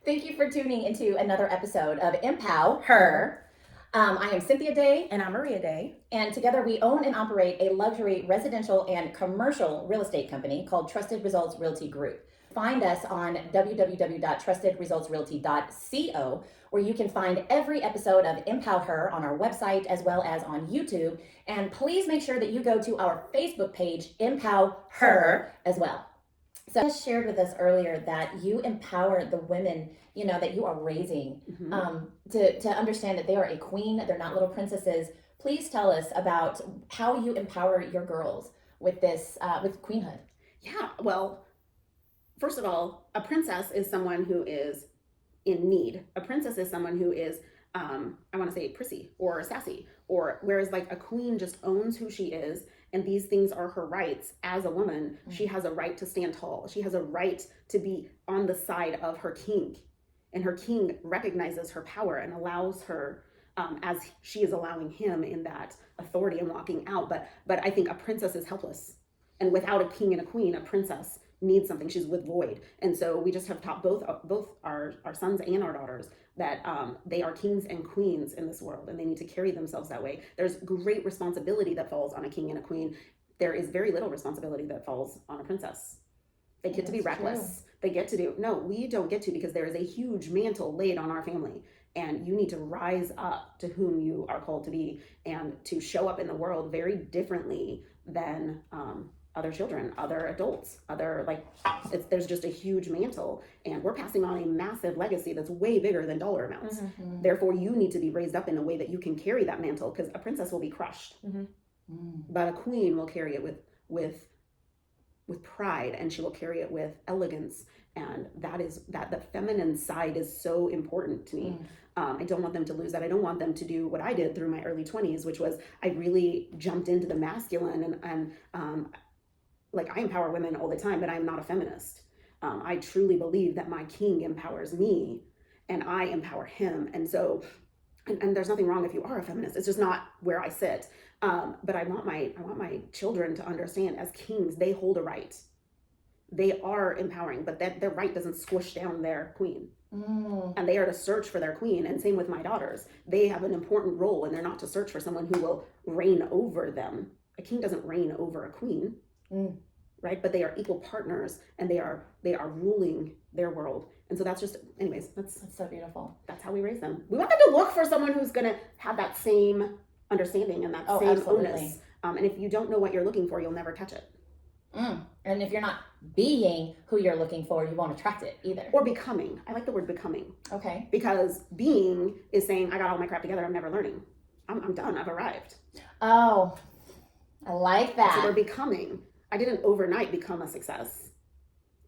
Thank you for tuning into another episode of Empower Her. I am Cynthia Day. And I'm Maria Day. And together we own and operate a luxury residential and commercial real estate company called Trusted Results Realty Group. Find us on www.trustedresultsrealty.co, where you can find every episode of Empower Her on our website as well as on YouTube. And please make sure that you go to our Facebook page, Empower Her, as well. So you shared with us earlier that you empower the women, that you are raising to understand that they are a queen, they're not little princesses. Please tell us about how you empower your girls with this, with queenhood. Yeah, well, first of all, a princess is someone who is in need. A princess is someone who is, I want to say prissy or sassy, or whereas like a queen just owns who she is. And these things are her rights as a woman. She has a right to stand tall. She has a right to be on the side of her king. And her king recognizes her power and allows her, as she is allowing him in that authority and walking out. But I think a princess is helpless. And without a king and a queen, a princess needs something. She's with void. And so we just have taught both our sons and our daughters that they are kings and queens in this world, and they need to carry themselves that way. There's great responsibility that falls on a king and a queen. There is very little responsibility that falls on a princess. They get to be reckless. True. They get to do, no, we don't get to, because there is a huge mantle laid on our family, and you need to rise up to whom you are called to be and to show up in the world very differently than other children, other adults, there's just a huge mantle, and we're passing on a massive legacy that's way bigger than dollar amounts. Mm-hmm. Therefore, you need to be raised up in a way that you can carry that mantle, because a princess will be crushed, but a queen will carry it with pride, and she will carry it with elegance, and the feminine side is so important to me. I don't want them to lose that. I don't want them to do what I did through my early 20s, which was I really jumped into the masculine and I empower women all the time, but I'm not a feminist. I truly believe that my king empowers me and I empower him. And so, and there's nothing wrong if you are a feminist. It's just not where I sit. But I want my children to understand, as kings, they hold a right. They are empowering, but that their right doesn't squish down their queen. And they are to search for their queen. And same with my daughters. They have an important role, and they're not to search for someone who will reign over them. A king doesn't reign over a queen. Right? But they are equal partners, and they are ruling their world. And so that's just, anyways, that's so beautiful. That's how we raise them. We want them to look for someone who's going to have that same understanding and that same absolutely. Onus. And if you don't know what you're looking for, you'll never catch it. And if you're not being who you're looking for, you won't attract it either. Or becoming. I like the word becoming. Okay. Because being is saying, I got all my crap together, I'm never learning. I'm done, I've arrived. Oh, I like that. So we're becoming. I didn't overnight become a success.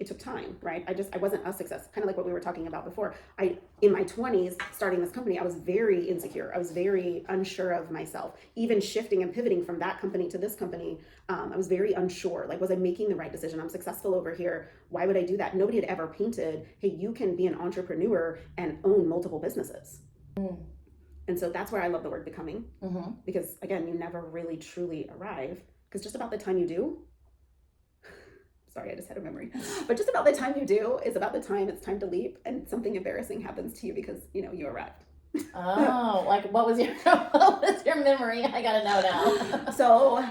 It took time, right? I wasn't a success. Kind of like what we were talking about before. In my 20s, starting this company, I was very insecure. I was very unsure of myself. Even shifting and pivoting from that company to this company, I was very unsure. Like, was I making the right decision? I'm successful over here. Why would I do that? Nobody had ever painted, hey, you can be an entrepreneur and own multiple businesses. And so that's where I love the word becoming. Because again, you never really truly arrive. Because just about the time you do, sorry, I just had a memory. But just about the time you do is about the time it's time to leap, and something embarrassing happens to you because, you arrived. Like what was your memory? I gotta know now. So,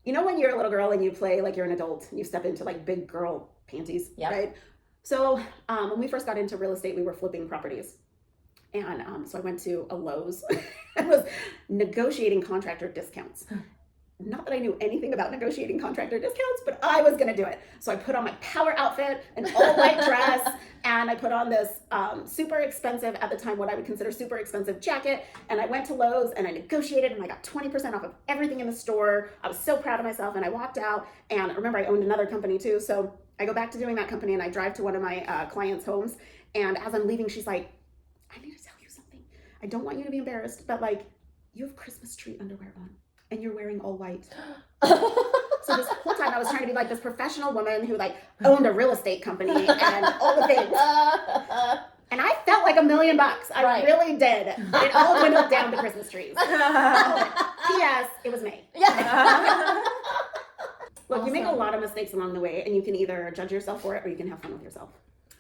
when you're a little girl and you play like you're an adult and you step into like big girl panties, right? So when we first got into real estate, we were flipping properties. And so I went to a Lowe's and was negotiating contractor discounts. Not that I knew anything about negotiating contractor discounts, but I was going to do it. So I put on my power outfit, an all white dress, and I put on this super expensive, at the time, what I would consider super expensive jacket. And I went to Lowe's and I negotiated, and I got 20% off of everything in the store. I was so proud of myself, and I walked out. And remember, I owned another company too. So I go back to doing that company, and I drive to one of my clients' homes. And as I'm leaving, she's like, I need to tell you something. I don't want you to be embarrassed, but you have Christmas tree underwear on. And you're wearing all white. So this whole time I was trying to be like this professional woman who owned a real estate company and all the things. And I felt like $1 million. I really did. It all dwindled down to Christmas trees. P.S. It was May. Look, you make a lot of mistakes along the way, and you can either judge yourself for it or you can have fun with yourself.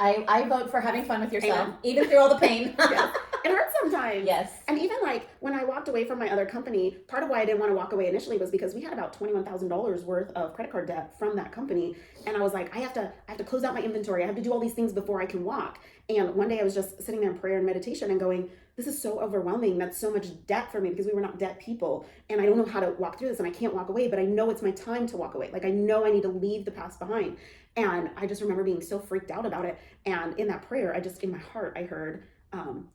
I vote for having fun with yourself, Amen. even through all the pain. Yeah. It hurts sometimes. Yes. And even like when I walked away from my other company, part of why I didn't want to walk away initially was because we had about $21,000 worth of credit card debt from that company. And I was like, I have to close out my inventory. I have to do all these things before I can walk. And one day I was just sitting there in prayer and meditation and going, this is so overwhelming. That's so much debt for me because we were not debt people. And I don't know how to walk through this and I can't walk away, but I know it's my time to walk away. Like I know I need to leave the past behind. And I just remember being so freaked out about it. And in that prayer, in my heart, I heard,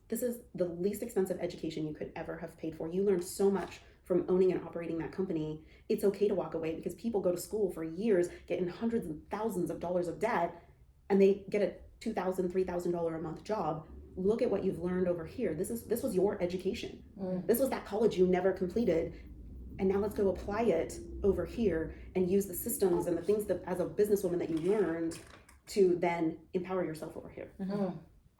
this is the least expensive education you could ever have paid for. You learned so much from owning and operating that company. It's okay to walk away because people go to school for years, get in hundreds and thousands of dollars of debt, and they get a $2,000, $3,000 a month job. Look at what you've learned over here. This was your education. This was that college you never completed. And now let's go apply it over here and use the systems and the things that as a businesswoman that you learned to then empower yourself over here.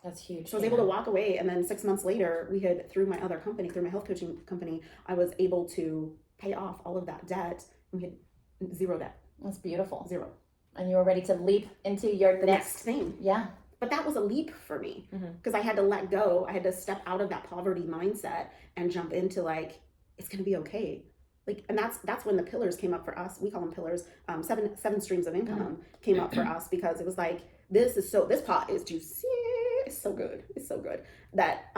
That's huge. So I was able to walk away, and then 6 months later, through my other company, through my health coaching company, I was able to pay off all of that debt. We had zero debt. That's beautiful. Zero. And you were ready to leap into your The next thing. Yeah. But that was a leap for me because I had to let go. I had to step out of that poverty mindset and jump into like, it's going to be okay. Like, and that's when the pillars came up for us. We call them pillars. Seven streams of income came up for us because it was like, this pot is juicy. It's so good. It's so good that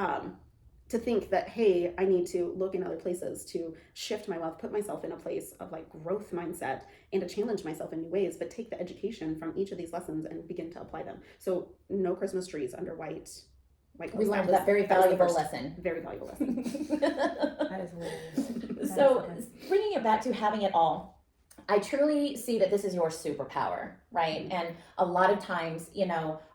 to think that, hey, I need to look in other places to shift my wealth, put myself in a place of like growth mindset and to challenge myself in new ways, but take the education from each of these lessons and begin to apply them. So no Christmas trees under white. We learned that very valuable lesson. Very valuable lesson. That is hilarious. So bringing it back to having it all, I truly see that this is your superpower, right? And a lot of times,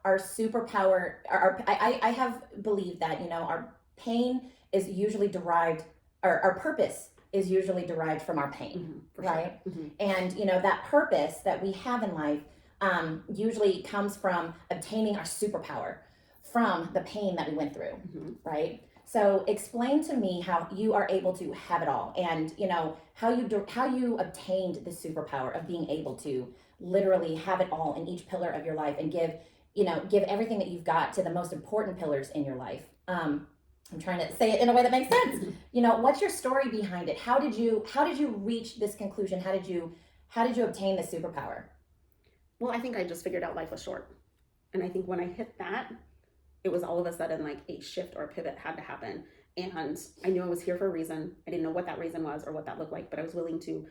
our superpower, I have believed that, our pain is usually derived, or our purpose is usually derived from our pain, right? Sure. And, that purpose that we have in life usually comes from obtaining our superpower from the pain that we went through, right? So explain to me how you are able to have it all, and how you obtained the superpower of being able to literally have it all in each pillar of your life and give everything that you've got to the most important pillars in your life. I'm trying to say it in a way that makes sense. What's your story behind it? How did you reach this conclusion? How did you obtain the superpower? Well, I think I just figured out life was short, and I think when I hit that, it was all of a sudden like a shift or a pivot had to happen. And I knew I was here for a reason. I didn't know what that reason was or what that looked like, but I was willing to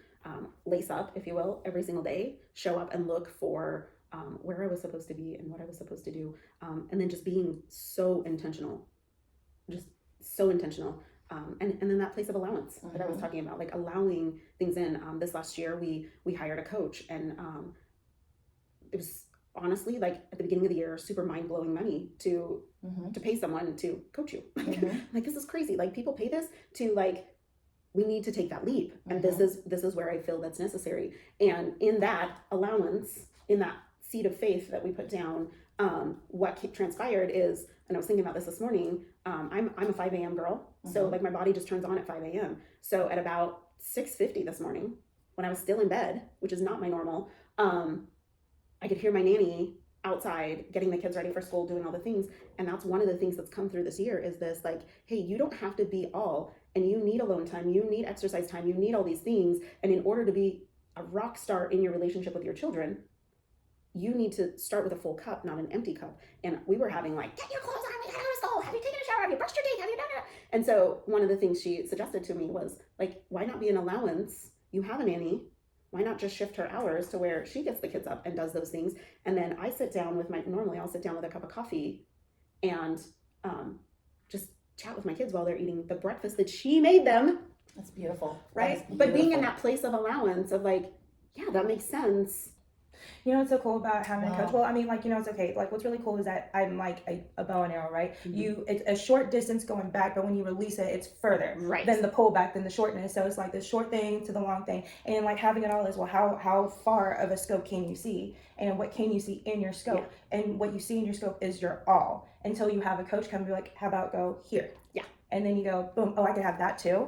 lace up, if you will, every single day, show up and look for where I was supposed to be and what I was supposed to do. And then just being so intentional, And then that place of allowance that I was talking about, like allowing things in. This last year, we hired a coach, and it was honestly, like at the beginning of the year, super mind-blowing money to pay someone to coach you. Like, this is crazy. Like, people pay this to, like, we need to take that leap. And this is where I feel that's necessary. And in that allowance, in that seed of faith that we put down, what transpired is, and I was thinking about this morning, I'm a 5 a.m. girl. So like my body just turns on at 5 a.m. So at about 6:50 this morning, when I was still in bed, which is not my normal, I could hear my nanny outside getting the kids ready for school, doing all the things. And that's one of the things that's come through this year is this, like, hey, you don't have to be all, and you need alone time, you need exercise time, you need all these things. And in order to be a rock star in your relationship with your children, you need to start with a full cup, not an empty cup. And we were having like, get your clothes on, we gotta go to school, have you taken a shower, have you brushed your teeth, have you done it? And so one of the things she suggested to me was like, why not be an allowance? You have a nanny. Why not just shift her hours to where she gets the kids up and does those things? And then I sit down normally I'll sit down with a cup of coffee and just chat with my kids while they're eating the breakfast that she made them. That's beautiful. Right? That is But being in beautiful. that place of allowance of like, yeah, that makes sense. You know what's so cool about having a Wow. coach? Well, I mean, like, it's okay. Like, what's really cool is that I'm like a bow and arrow, right? It's a short distance going back, but when you release it, it's further Right. than the pullback, than the shortness. So it's like the short thing to the long thing. And like having it all is, well, how far of a scope can you see? And what can you see in your scope? And what you see in your scope is your all, until you have a coach come and be like, how about go here? Yeah. And then you go, boom, oh, I could have that too.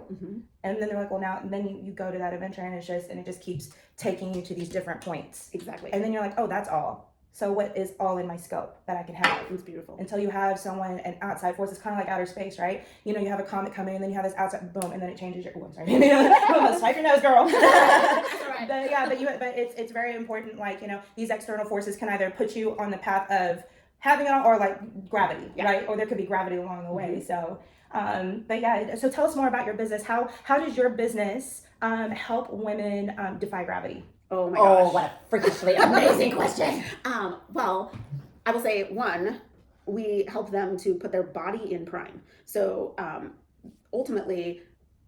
And then they're like, well, now, and then you go to that adventure, and it just keeps taking you to these different points. Exactly. And then you're like, oh, that's all. So what is all in my scope that I can have? It's beautiful. Until you have someone, an outside force. It's kind of like outer space, right? You know, you have a comet coming, and then you have this outside boom, and then it changes your. Oh, I'm sorry. Swipe your nose, girl. Right. But yeah, but it's very important. Like, you know, these external forces can either put you on the path of having it all, or like gravity, right? Or there could be gravity along the way. So, but yeah. So tell us more about your business. How does your business help women defy gravity? Oh my gosh. Oh, what a freakishly amazing question. Well, I will say, one, we help them to put their body in prime. So ultimately,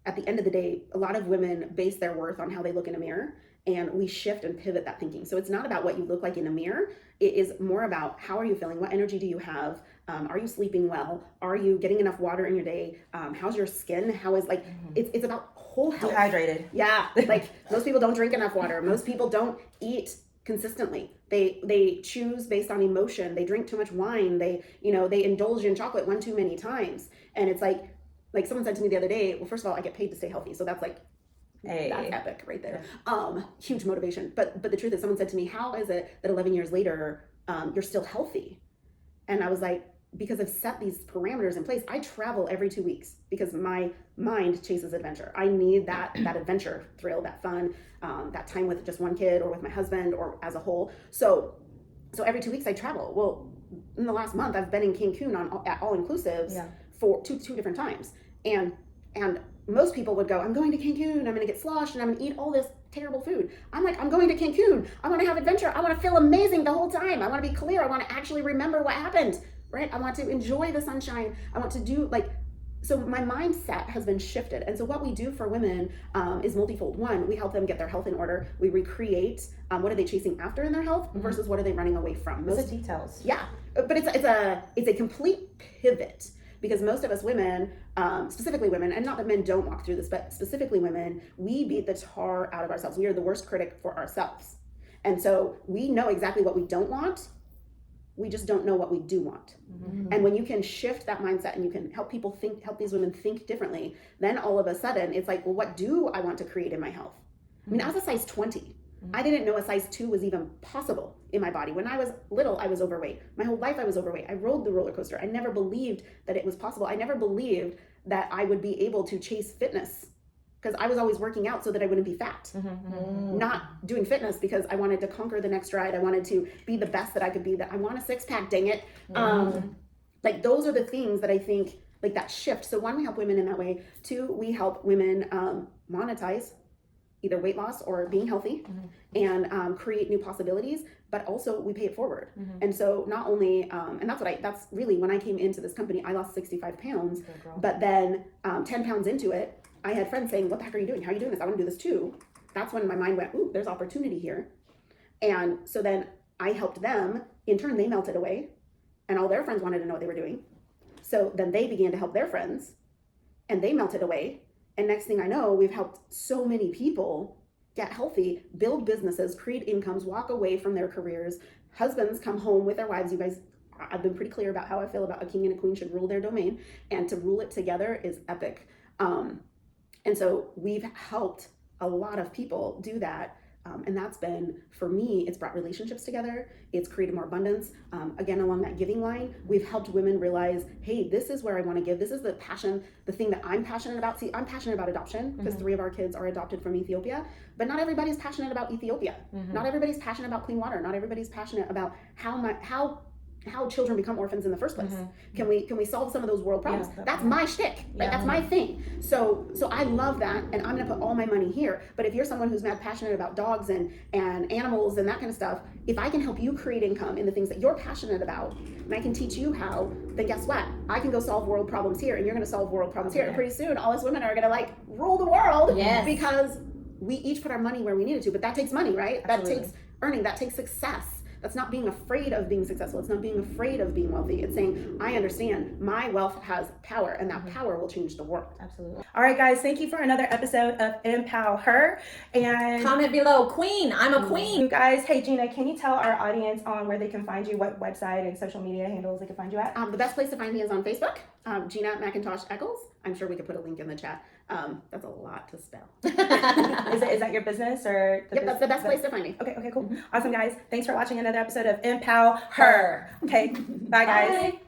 at the end of the day, a lot of women base their worth on how they look in a mirror, and we shift and pivot that thinking. So it's not about what you look like in a mirror. It is more about how are you feeling? What energy do you have? Are you sleeping well? Are you getting enough water in your day? How's your skin? How is it's about whole health. Dehydrated. Yeah, like most people don't drink enough water. Most people don't eat consistently. They choose based on emotion. They drink too much wine. They indulge in chocolate one too many times. And it's like someone said to me the other day, well, first of all, I get paid to stay healthy. So that's like, that's epic right there. Huge motivation. But the truth is, someone said to me, how is it that 11 years later, you're still healthy? And I was like, because I've set these parameters in place. I travel every 2 weeks because my mind chases adventure. I need that adventure thrill, that fun, that time with just one kid or with my husband or as a whole. So every 2 weeks I travel. Well, in the last month I've been in Cancun at all inclusives for two different times. And most people would go, I'm going to Cancun, I'm gonna get sloshed and I'm gonna eat all this terrible food. I'm like, I'm going to Cancun. I want to have adventure. I want to feel amazing the whole time. I want to be clear. I want to actually remember what happened. Right? I want to enjoy the sunshine. I want to do so my mindset has been shifted. And so what we do for women is multifold. One, we help them get their health in order. We recreate what are they chasing after in their health versus what are they running away from. Most details. Yeah, but it's a complete pivot because most of us women, specifically women, and not that men don't walk through this, but specifically women, we beat the tar out of ourselves. We are the worst critic for ourselves. And so we know exactly what we don't want. We just don't know what we do want. Mm-hmm. And when you can shift that mindset and you can help these women think differently, then all of a sudden it's like, well, what do I want to create in my health? I mean, I was a size 20. I didn't know a size 2 was even possible in my body. When I was little, I was overweight. My whole life I was overweight. I rode the roller coaster. I never believed that it was possible. I never believed that I would be able to chase fitness because I was always working out so that I wouldn't be fat. Not doing fitness because I wanted to conquer the next ride. I wanted to be the best that I could be. That I want a 6-pack, dang it. Like those are the things that I think, like that shift. So one, we help women in that way. Two, we help women monetize either weight loss or being healthy and create new possibilities, but also we pay it forward. And so not only, and that's really when I came into this company, I lost 65 pounds, but then 10 pounds into it, I had friends saying, what the heck are you doing? How are you doing this? I want to do this too. That's when my mind went, ooh, there's opportunity here. And so then I helped them. In turn, they melted away and all their friends wanted to know what they were doing. So then they began to help their friends and they melted away. And next thing I know, we've helped so many people get healthy, build businesses, create incomes, walk away from their careers. Husbands come home with their wives. You guys, I've been pretty clear about how I feel about a king and a queen should rule their domain, and to rule it together is epic. And so we've helped a lot of people do that. And that's been, for me, it's brought relationships together. It's created more abundance. Again, along that giving line, we've helped women realize, hey, this is where I want to give. This is the passion, the thing that I'm passionate about. See, I'm passionate about adoption because 3 of our kids are adopted from Ethiopia, but not everybody's passionate about Ethiopia. Not everybody's passionate about clean water. Not everybody's passionate about how children become orphans in the first place. Can we solve some of those world problems? That's my shtick. Like that's my thing. So I love that, and I'm gonna put all my money here. But if you're someone who's mad passionate about dogs and animals and that kind of stuff, if I can help you create income in the things that you're passionate about, and I can teach you how, then guess what? I can go solve world problems here, and you're gonna solve world problems here. And pretty soon, all us women are gonna like rule the world because we each put our money where we need it to. But that takes money, right? Absolutely. That takes earning. That takes success. That's not being afraid of being successful. It's not being afraid of being wealthy. It's saying, I understand my wealth has power, and that power will change the world. Absolutely. All right, guys, thank you for another episode of Empower Her. And comment below, queen, I'm a queen. You guys, hey, Gina, can you tell our audience on where they can find you, what website and social media handles they can find you at? The best place to find me is on Facebook. Gina Echols. I'm sure we could put a link in the chat. That's a lot to spell. Is that your business or? Yep, that's the best place to find me. Okay, cool. Awesome, guys. Thanks for watching another episode of Empower Her. Okay, bye, guys. Bye.